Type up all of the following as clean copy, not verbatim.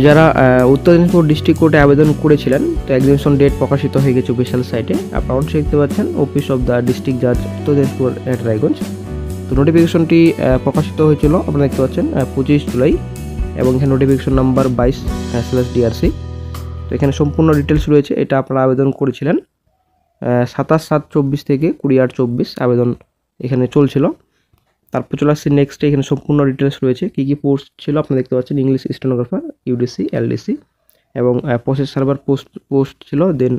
যারা উত্তর দিনাজপুর ডিস্ট্রিক্ট কোর্টে আবেদন করেছিলেন, তো এক্সামিনেশন ডেট প্রকাশিত হয়ে গেছে অফিসিয়াল সাইটে। আপনারা অবশ্যই দেখতে পাচ্ছেন অফিস অফ দ্য ডিস্ট্রিক্ট জাজ উত্তর দিনাজপুর এট রায়গঞ্জ। তো নোটিফিকেশনটি প্রকাশিত হয়েছিল আপনারা দেখতে পাচ্ছেন 25 জুলাই, এবং এখানে নোটিফিকেশন নাম্বার 22/DRC। তো এখানে সম্পূর্ণ ডিটেলস রয়েছে। এটা আপনারা আবেদন করেছিলেন 27/7/24 থেকে 20/8/24 আবেদন এখানে চলছিল। তারপর চলে আসছে নেক্সটে, এখানে সম্পূর্ণ ডিটেলস রয়েছে কী কী পোস্ট ছিল আপনারা দেখতে পাচ্ছেন। ইংলিশ স্টেনোগ্রাফার, ইউডিসি, এলডিসি, এবং প্রসেস সার্ভার পোস্ট ছিল। দেন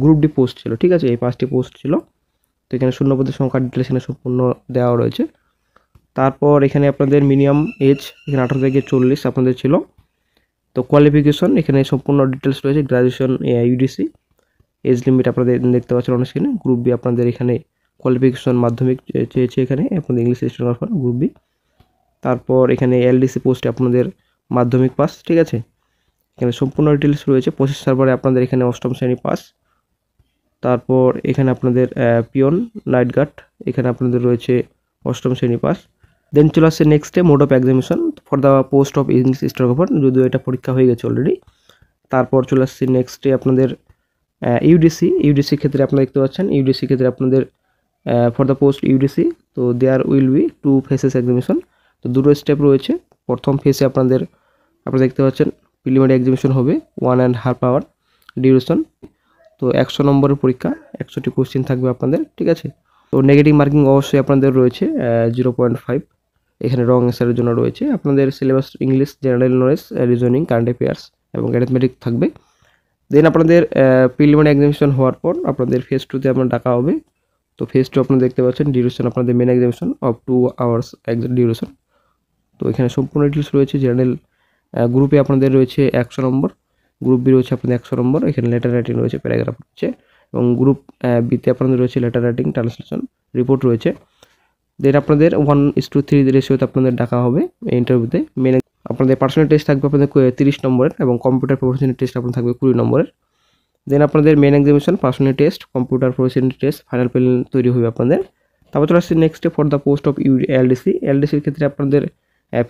গ্রুপ ডি পোস্ট ছিল। ঠিক আছে, এই 5টি পোস্ট ছিল। তো এখানে শূন্যপদের সংখ্যার ডিটেলস এখানে সম্পূর্ণ দেওয়া রয়েছে। তারপর এখানে আপনাদের মিনিমাম এজ এখানে 18 থেকে 40 আপনাদের ছিল। তো কোয়ালিফিকেশন এখানে সম্পূর্ণ ডিটেলস রয়েছে। গ্রাজুয়েশন ইউডিসি, এজ লিমিট আপনাদের দেখতে পাচ্ছেন অন স্ক্রিনে। গ্রুপ বি আপনাদের এখানে কোয়ালিফিকেশন মাধ্যমিক চেয়েছে এখানে আপনাদের ইংলিশ স্টেনোগ্রাফার গ্রুপ বি। তারপর এখানে এলডিসি পোস্টে আপনাদের মাধ্যমিক পাস। ঠিক আছে, এখানে সম্পূর্ণ ডিটেলস রয়েছে। প্রসেস সার্ভারে আপনাদের এখানে 8ম শ্রেণী পাস। তারপর এখানে আপনাদের পিয়ন নাইট গার্ড এখানে আপনাদের রয়েছে 8ম শ্রেণী পাস। দেন চলে আসছে নেক্সটে mode of examination for the post of English stenographer, যদিও এটা পরীক্ষা হয়ে গেছে অলরেডি। তারপর চলে আসছে নেক্সটে আপনাদের ইউডিসি ক্ষেত্রে আপনারা দেখতে পাচ্ছেন। ইউডিসি ক্ষেত্রে আপনাদের ফর দ্য পোস্ট ইউডিসি, তো there will be 2 phases examination. তো দুটো স্টেপ রয়েছে। প্রথম ফেসে আপনারা দেখতে পাচ্ছেন প্রিলিমিনারি এক্সামিনেশন হবে 1.5 hour ডিউরেশন। তো 100 নম্বরের পরীক্ষা, 100টি কোশ্চেন থাকবে আপনাদের। ঠিক আছে, তো নেগেটিভ মার্কিং অবশ্যই আপনাদের রয়েছে 0.5 এখানে রং অ্যান্সারের জন্য রয়েছে। আপনাদের syllabus English, general knowledge, reasoning, current affairs এবং অ্যারিথমেটিক থাকবে। দেন আপনাদের প্রিলিমিনারি এক্সামিনেশন হওয়ার পর আপনাদের ফেজ 2তে আপনার ডাকা হবে। তো ফেজ 2 আপনারা দেখতে পাচ্ছেন ডিউরেশন আপনাদের main examination of 2 hours duration. তো এখানে সম্পূর্ণ ডিটেলস রয়েছে। জেনারেল গ্রুপে আপনাদের রয়েছে 100 নম্বর, গ্রুপ বি রয়েছে আপনাদের 100 নম্বর। এখানে লেটার রাইটিং রয়েছে, প্যারাগ্রাফ রয়েছে, এবং গ্রুপ বিতে আপনাদের রয়েছে লেটার রাইটিং, ট্রান্সলেশন, রিপোর্ট রয়েছে। দেন আপনাদের 1:3 রেশিওতে আপনাদের ডাকা হবে এই ইন্টারভিউতে। মেন আপনাদের পার্সোনাল টেস্ট থাকবে আপনাদের 30 নম্বরের, এবং কম্পিউটার প্রফেশনাল টেস্ট আপনার থাকবে 20 নম্বরের। দেন আপনাদের main examination, personal test, computer professional test, final panel তৈরি হবে আপনাদের। তারপর চলে আসছে নেক্সটে ফর দ্য পোস্ট অফ এলডিসির ক্ষেত্রে আপনাদের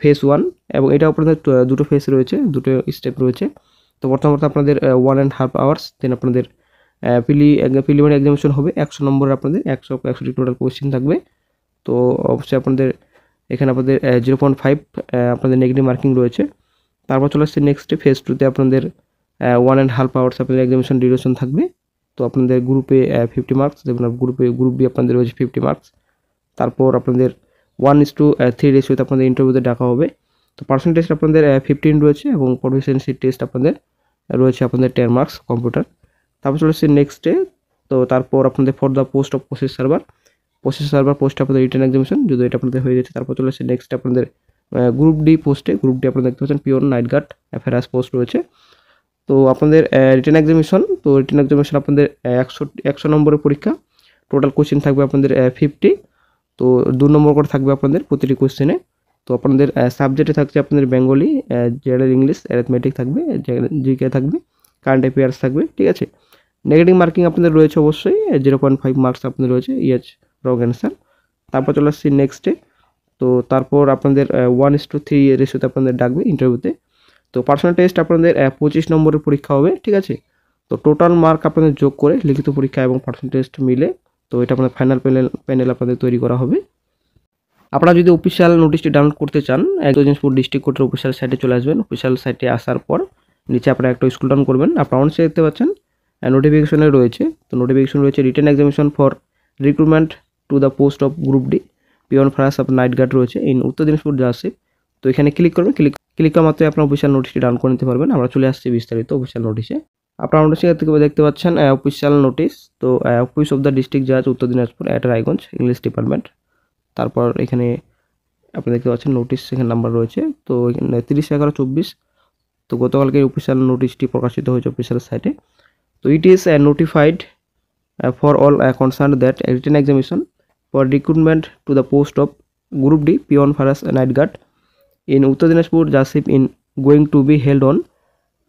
ফেজ 1, এবং এটা আপনাদের দুটো ফেজ রয়েছে, দুটো স্টেপ রয়েছে। তো প্রথমত আপনাদের 1.5 hours, দেন আপনাদের প্রিলিমিনারি এক্সামিনেশন হবে 100 নম্বরের। আপনাদের 100টি টোটাল কোয়েশ্চেন থাকবে। তো অবশ্যই আপনাদের এখানে আপনাদের 0.5 আপনাদের নেগেটিভ মার্কিং রয়েছে। তারপর চলে আসছে নেক্সটে ফেজ 2তে আপনাদের 1.5 hours আপনাদের এক্সামিনেশন ডিউরেশন থাকবে। তো আপনাদের গ্রুপে 50 মার্কস, যেমন গ্রুপ বি আপনাদের রয়েছে 50 মার্কস। তারপর আপনাদের 1:3 রেশিওতে আপনাদের ইন্টারভিউতে ডাকা হবে। তো পার্সোনাল টেস্ট আপনাদের 15 রয়েছে, এবং প্রফিসিয়েন্সি টেস্ট আপনাদের রয়েছে আপনাদের 10 মার্কস কম্পিউটার। তারপর চলে আসছে নেক্সটে। তো তারপর আপনাদের for the post of process server পোস্টে আপনাদের রিটেন এক্সামিনেশন, যদি এটা আপনাদের হয়ে গেছে। তারপর চলে আসছে নেক্সট আপনাদের গ্রুপ ডি পোস্টে, গ্রুপ ডি আপনারা দেখতে পাচ্ছেন পিওন নাইট গার্ড অ্যাফেয়ার্স পোস্ট রয়েছে। তো আপনাদের রিটেন এক্সামিনেশন, তো রিটেন এক্সামিনেশন আপনাদের 100 নম্বরের পরীক্ষা। টোটাল কোশ্চেন থাকবে আপনাদের 50। তো 2 নম্বর করে থাকবে আপনাদের প্রতিটি কোশ্চেনে। তো আপনাদের সাবজেক্টে থাকছে আপনাদের বেঙ্গলি, জেনারেল ইংলিশ, অ্যারিথমেটিক থাকবে, জিকে থাকবে, কারেন্ট অ্যাফেয়ার্স থাকবে। ঠিক আছে, নেগেটিভ মার্কিং আপনাদের রয়েছে অবশ্যই 0.5 মার্কস আপনাদের রয়েছে, ইয়েস রং অ্যান্সার। তারপর চলে আসছি নেক্সটে। তো তারপর আপনাদের 1:3 রেশিওতে আপনাদের ডাকবে ইন্টারভিউতে। তো পার্সোনাল টেস্ট আপনাদের 25 নম্বরের পরীক্ষা হবে। ঠিক আছে, তো টোটাল মার্ক আপনাদের যোগ করে লিখিত পরীক্ষা এবং পার্সোনাল টেস্ট মিলে, তো এটা আপনাদের ফাইনাল প্যানেল আপনাদের তৈরি করা হবে। আপনারা যদি অফিসিয়াল নোটিশটি ডাউনলোড করতে চান, দিনাজপুর ডিস্ট্রিক্ট কোর্টের অফিসিয়াল সাইটে চলে আসবেন। অফিসিয়াল সাইটে আসার পর নিচে আপনারা একটা স্ক্রল ডাউন করবেন। আপনারা অনসে দেখতে পাচ্ছেন নোটিফিকেশনে রয়েছে। তো নোটিফিকেশন রয়েছে written examination for recruitment to the post of group D peon ফারাস অফ নাইট গার্ড রয়েছে ইন উত্তর দিনাজপুর জার্সিপ। তো এখানে ক্লিক করবেন। ক্লিক করা মাত্রই আপনার অফিসিয়াল নোটিশটি ডাউন করে নিতে পারবেন। আমরা চলে আসছি বিস্তারিত অফিসিয়াল নোটিশে। আপনারা নোটিশে দেখতে পাচ্ছেন অফিসিয়াল নোটিশ। তো অফিস অফ দ্য ডিস্ট্রিক্ট জাজ উত্তর দিনাজপুর এট রায়গঞ্জ, ইংলিশ ডিপার্টমেন্ট। তারপর এখানে আপনি দেখতে পাচ্ছেন নোটিশ এখানে নাম্বার রয়েছে। তো এখানে 30/11/24। তো গতকালকে অফিসিয়াল নোটিশটি প্রকাশিত হয়েছে অফিসিয়াল সাইটে। তো it is notified for all concerned that a written examination for recruitment to the post of Group D Peon Faras Night Guard in Uttar Dinajpur Jasip in going to be held on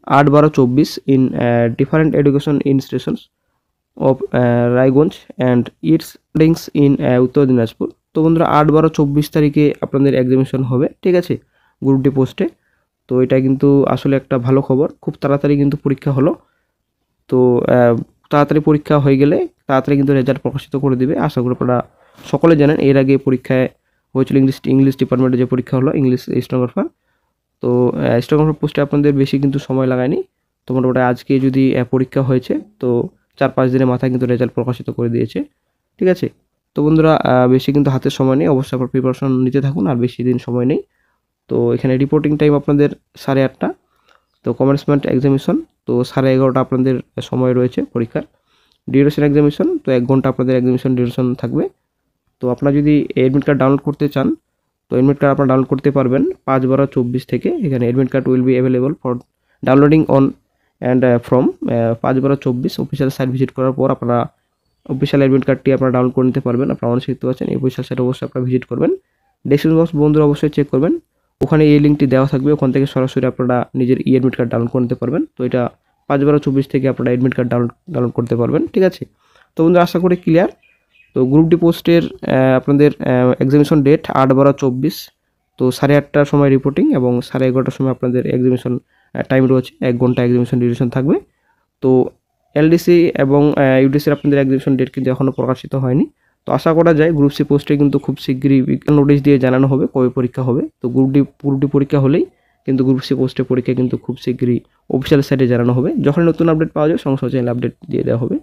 8/12/24 in different education institutions of Raiganj and its links in Uttar Dinajpur। তো বন্ধুরা 8/12/24 তারিখে আপনাদের examination হবে। ঠিক আছে, group D পোস্টে। তো এটা কিন্তু আসলে একটা ভালো খবর, খুব তাড়াতাড়ি কিন্তু পরীক্ষা হলো। তো তাড়াতাড়ি পরীক্ষা হয়ে গেলে তাড়াতাড়ি কিন্তু রেজাল্ট প্রকাশিত করে দিবে। আশা করি আপনারা সকলে জানেন এর আগে পরীক্ষায় হয়েছিল ইংলিশ ডিপার্টমেন্টে যে পরীক্ষা হলো ইংলিশ স্টেনোগ্রাফার। তো স্টেনোগ্রাফার পোস্টে আপনাদের বেশি কিন্তু সময় লাগায়নি। তো মোটামুটি আজকে যদি পরীক্ষা হয়েছে তো 4-5 দিনের মাথায় কিন্তু রেজাল্ট প্রকাশিত করে দিয়েছে। ঠিক আছে, তো বন্ধুরা বেশি কিন্তু হাতে সময় নেই, অবশ্যই আপনার প্রিপারেশন নিতে থাকুন, আর বেশি দিন সময় নেই। তো এখানে রিপোর্টিং টাইম আপনাদের 8:30। তো কমেন্সমেন্ট এক্সামিনেশন তো 11:30 আপনাদের সময় রয়েছে পরীক্ষার। ডিউরেশন এক্সামিনেশন তো 1 ঘন্টা আপনাদের এক্সামিনেশন ডিউরেশন থাকবে। তো আপনারা যদি অ্যাডমিট কার্ড ডাউনলোড করতে চান তো অ্যাডমিট কার্ড আপনারা ডাউনলোড করতে পারবেন 5/12/24 থেকে। এখানে admit card will be available for downloading on and from 5/12/24 official site visit করার পর আপনারা অফিসিয়াল অ্যাডমিট কার্ডটি আপনারা ডাউনলোড করে নিতে পারবেন। আপনারা অনেক দেখতে পাচ্ছেন এই অফিসিয়াল সাইট অবশ্যই আপনারা ভিজিট করবেন। ডেসক্রিপশন বক্স বন্ধুরা অবশ্যই চেক করবেন, ওখানে এই লিঙ্কটি দেওয়া থাকবে, ওখান থেকে সরাসরি আপনারা নিজের অ্যাডমিট কার্ড ডাউনলোড করে নিতে পারবেন। তো এটা 5/12/24 থেকে আপনারা অ্যাডমিট কার্ড ডাউনলোড করতে পারবেন। ঠিক আছে, তো বন্ধুরা আশা করি ক্লিয়ার। তো গ্রুপ ডি পোস্টের আপনাদের এক্সামিনেশন ডেট 8/12/24। তো 8:30টার সময় রিপোর্টিং এবং 11:30টার সময় আপনাদের এক্সামিনেশন টাইম রয়েছে, 1 ঘন্টা এক্সামিনেশন ডিউরেশন থাকবে। তো এলডিসি এবং ইউডিসির আপনাদের এক্সামিনেশন ডেট কিন্তু এখনও প্রকাশিত হয়নি। তো আশা করা যায় গ্রুপ সি পোস্টে কিন্তু খুব শীঘ্রই নোটিশ দিয়ে জানানো হবে কবে পরীক্ষা হবে। তো গ্রুপ ডি পরীক্ষা হলেই কিন্তু গ্রুপ সি পোস্টের পরীক্ষা কিন্তু খুব শীঘ্রই অফিসিয়াল সাইটে জানানো হবে। যখন নতুন আপডেট পাওয়া যাবে সঙ্গে সঙ্গে চ্যানেল আপডেট দিয়ে দেওয়া হবে।